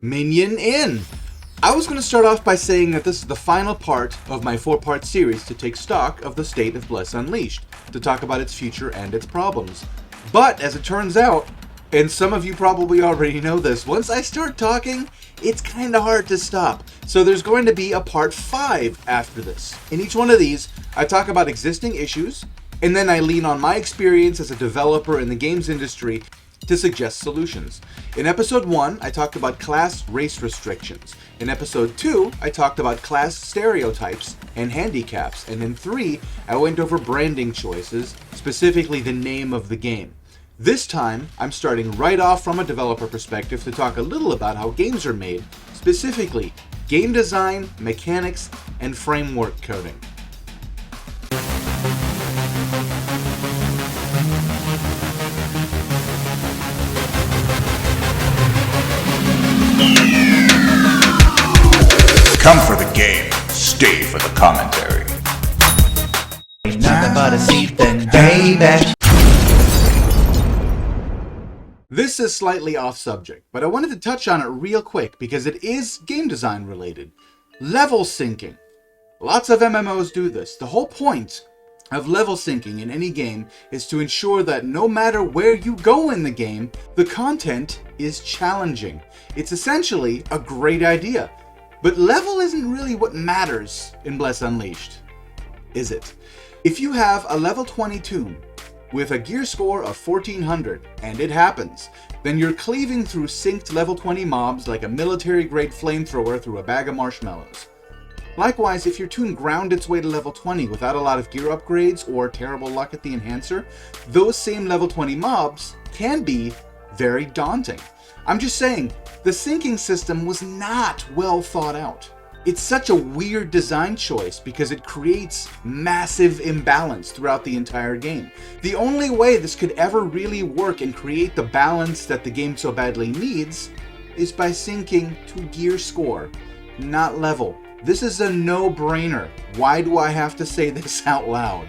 Minion in! I was going to start off by saying that this is the final part of my 4-part series to take stock of the state of Bless Unleashed, to talk about its future and its problems. But, as it turns out, and some of you probably already know this, once I start talking, it's kind of hard to stop. So there's going to be a part 5 after this. In each one of these, I talk about existing issues, and then I lean on my experience as a developer in the games industry to suggest solutions. In episode 1, I talked about class race restrictions. In episode 2, I talked about class stereotypes and handicaps. And in 3, I went over branding choices, specifically the name of the game. This time, I'm starting right off from a developer perspective to talk a little about how games are made, specifically game design, mechanics, and framework coding. Come for the game, stay for the commentary. Ain't nothing but a seat then, baby. This is slightly off subject, but I wanted to touch on it real quick because it is game design related. Level syncing. Lots of MMOs do this. The whole point of level syncing in any game is to ensure that no matter where you go in the game, the content is challenging. It's essentially a great idea. But level isn't really what matters in Bless Unleashed, is it? If you have a level 20 toon with a gear score of 1400, and it happens, then you're cleaving through synced level 20 mobs like a military-grade flamethrower through a bag of marshmallows. Likewise, if your toon ground its way to level 20 without a lot of gear upgrades or terrible luck at the enhancer, those same level 20 mobs can be very daunting. I'm just saying, the syncing system was not well thought out. It's such a weird design choice because it creates massive imbalance throughout the entire game. The only way this could ever really work and create the balance that the game so badly needs is by syncing to gear score, not level. This is a no-brainer. Why do I have to say this out loud?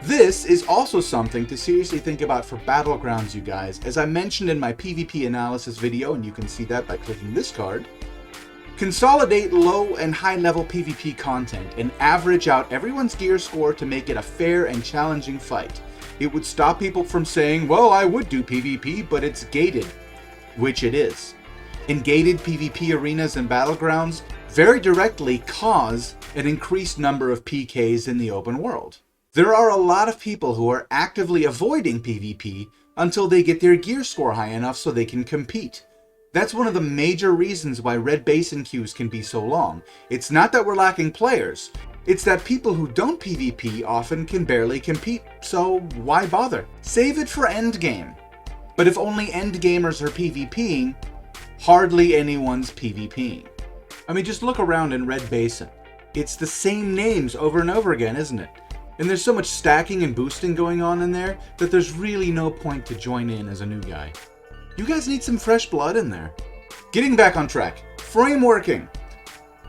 This is also something to seriously think about for Battlegrounds, you guys. As I mentioned in my PvP analysis video, and you can see that by clicking this card, consolidate low and high level PvP content and average out everyone's gear score to make it a fair and challenging fight. It would stop people from saying, well, I would do PvP, but it's gated, which it is. In gated PvP arenas and Battlegrounds very directly cause an increased number of PKs in the open world. There are a lot of people who are actively avoiding PvP until they get their gear score high enough so they can compete. That's one of the major reasons why red basin queues can be so long. It's not that we're lacking players, it's that people who don't PvP often can barely compete, so why bother? Save it for endgame. But if only endgamers are PvPing, hardly anyone's PvPing. I mean, just look around in Red Basin. It's the same names over and over again, isn't it? And there's so much stacking and boosting going on in there that there's really no point to join in as a new guy. You guys need some fresh blood in there. Getting back on track. Frameworking.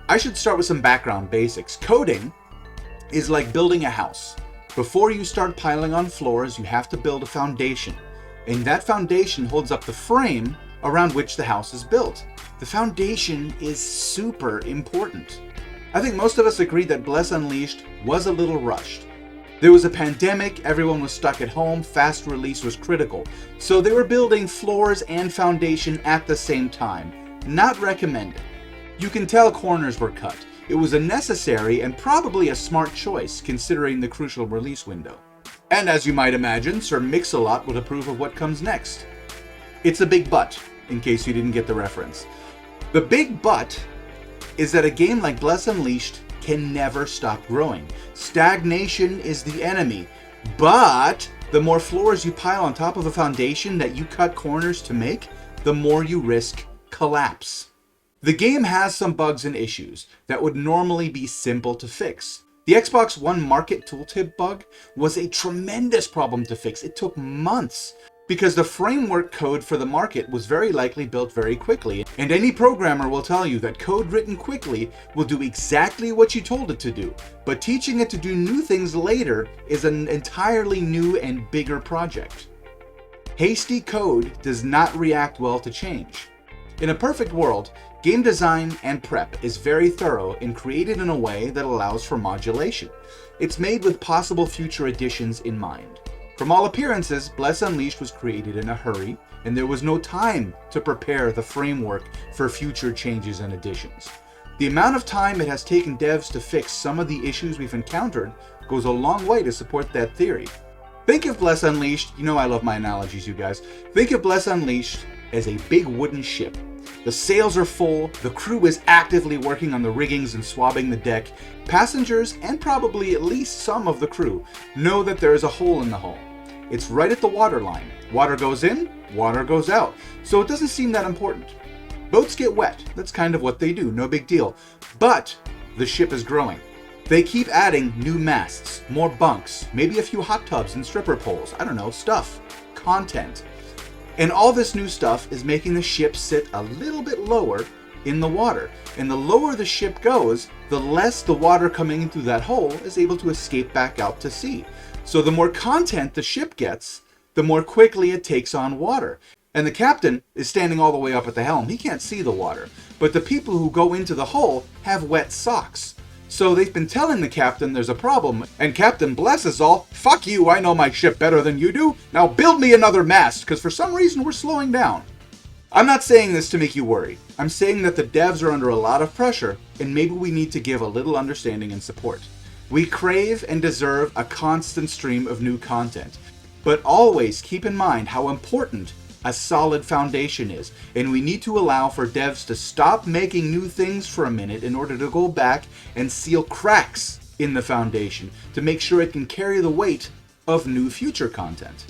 I should start with some background basics. Coding is like building a house. Before you start piling on floors, you have to build a foundation. And that foundation holds up the frame around which the house is built. The foundation is super important. I think most of us agree that Bless Unleashed was a little rushed. There was a pandemic, everyone was stuck at home, fast release was critical. So they were building floors and foundation at the same time. Not recommended. You can tell corners were cut. It was a necessary and probably a smart choice considering the crucial release window. And as you might imagine, Sir Mix-a-Lot would approve of what comes next. It's a big but, in case you didn't get the reference. The big but is that a game like Bless Unleashed can never stop growing. Stagnation is the enemy, but the more floors you pile on top of a foundation that you cut corners to make, the more you risk collapse. The game has some bugs and issues that would normally be simple to fix. The Xbox One Market Tooltip bug was a tremendous problem to fix. It took months, because the framework code for the market was very likely built very quickly, and any programmer will tell you that code written quickly will do exactly what you told it to do, but teaching it to do new things later is an entirely new and bigger project. Hasty code does not react well to change. In a perfect world, game design and prep is very thorough and created in a way that allows for modulation. It's made with possible future additions in mind. From all appearances, Bless Unleashed was created in a hurry, and there was no time to prepare the framework for future changes and additions. The amount of time it has taken devs to fix some of the issues we've encountered goes a long way to support that theory. Think of Bless Unleashed, you know I love my analogies, you guys. Think of Bless Unleashed as a big wooden ship. The sails are full, the crew is actively working on the riggings and swabbing the deck. Passengers, and probably at least some of the crew, know that there is a hole in the hull. It's right at the water line. Water goes in, water goes out, so it doesn't seem that important. Boats get wet, that's kind of what they do, no big deal. But the ship is growing. They keep adding new masts, more bunks, maybe a few hot tubs and stripper poles, I don't know, stuff, content. And all this new stuff is making the ship sit a little bit lower in the water. And the lower the ship goes, the less the water coming in through that hole is able to escape back out to sea. So the more content the ship gets, the more quickly it takes on water. And the captain is standing all the way up at the helm. He can't see the water. But the people who go into the hull have wet socks. So they've been telling the captain there's a problem, and Captain Bless is all, "Fuck you, I know my ship better than you do. Now build me another mast, because for some reason we're slowing down." I'm not saying this to make you worry. I'm saying that the devs are under a lot of pressure, and maybe we need to give a little understanding and support. We crave and deserve a constant stream of new content. But always keep in mind how important a solid foundation is, and we need to allow for devs to stop making new things for a minute in order to go back and seal cracks in the foundation to make sure it can carry the weight of new future content.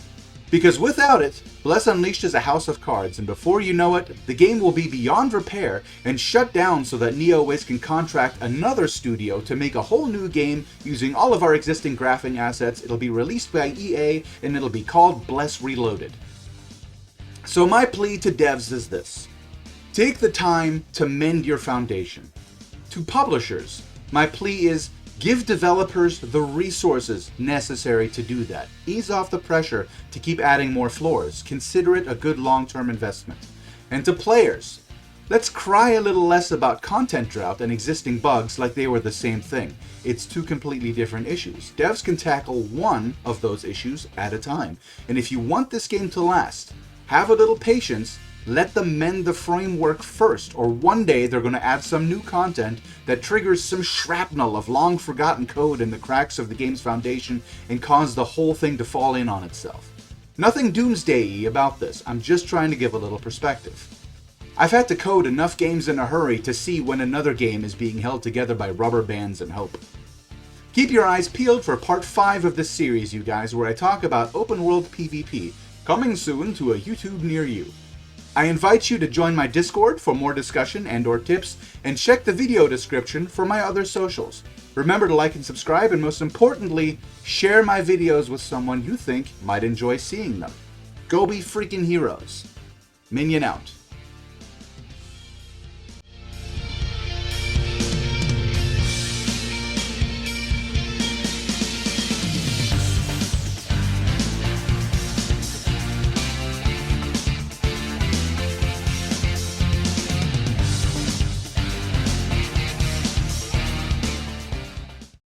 Because without it, Bless Unleashed is a house of cards, and before you know it, the game will be beyond repair and shut down so that NeoWiz can contract another studio to make a whole new game using all of our existing graphing assets. It'll be released by EA, and it'll be called Bless Reloaded. So my plea to devs is this: take the time to mend your foundation. To publishers, my plea is give developers the resources necessary to do that. Ease off the pressure to keep adding more floors. Consider it a good long-term investment. And to players, let's cry a little less about content drought and existing bugs like they were the same thing. It's two completely different issues. Devs can tackle one of those issues at a time. And if you want this game to last, have a little patience, let them mend the framework first, or one day they're going to add some new content that triggers some shrapnel of long forgotten code in the cracks of the game's foundation and cause the whole thing to fall in on itself. Nothing doomsday-y about this, I'm just trying to give a little perspective. I've had to code enough games in a hurry to see when another game is being held together by rubber bands and hope. Keep your eyes peeled for part 5 of this series, you guys, where I talk about open world PvP, coming soon to a YouTube near you. I invite you to join my Discord for more discussion and or tips, and check the video description for my other socials. Remember to like and subscribe, and most importantly, share my videos with someone you think might enjoy seeing them. Go be freaking heroes. Minion out.